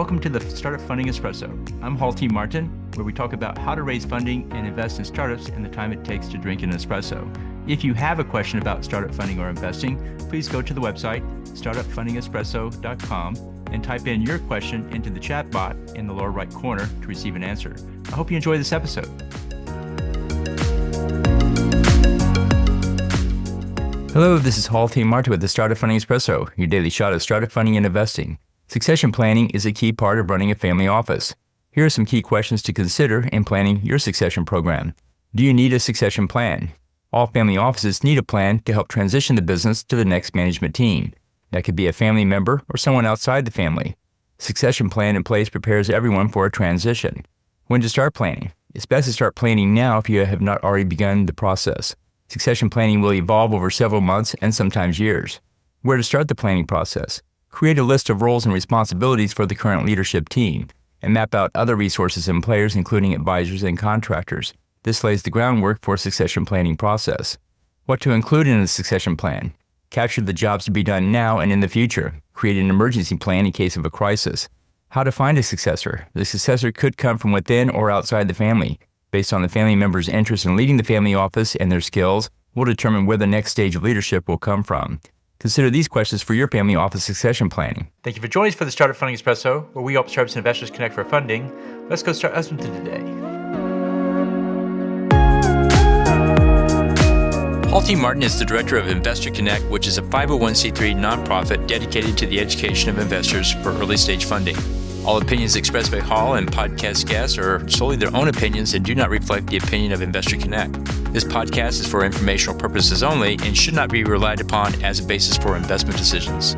Welcome to the Startup Funding Espresso. I'm Hall T. Martin, where we talk about how to raise funding and invest in startups and the time it takes to drink an espresso. If you have a question about startup funding or investing, please go to the website, startupfundingespresso.com, and type in your question into the chat bot in the lower right corner to receive an answer. I hope you enjoy this episode. Hello, this is Hall T. Martin with the Startup Funding Espresso, your daily shot of startup funding and investing. Succession planning is a key part of running a family office. Here are some key questions to consider in planning your succession program. Do you need a succession plan? All family offices need a plan to help transition the business to the next management team. That could be a family member or someone outside the family. Succession plan in place prepares everyone for a transition. When to start planning? It's best to start planning now if you have not already begun the process. Succession planning will evolve over several months and sometimes years. Where to start the planning process? Create a list of roles and responsibilities for the current leadership team, and map out other resources and players, including advisors and contractors. This lays the groundwork for a succession planning process. What to include in a succession plan? Capture the jobs to be done now and in the future. Create an emergency plan in case of a crisis. How to find a successor? The successor could come from within or outside the family. Based on the family member's interest in leading the family office and their skills, we'll determine where the next stage of leadership will come from. Consider these questions for your family office succession planning. Thank you for joining us for the Startup Funding Espresso, where we help startups and investors connect for funding. Let's go start listening to today. Hall T. Martin is the director of Investor Connect, which is a 501c3 nonprofit dedicated to the education of investors for early stage funding. All opinions expressed by Hall and podcast guests are solely their own opinions and do not reflect the opinion of Investor Connect. This podcast is for informational purposes only and should not be relied upon as a basis for investment decisions.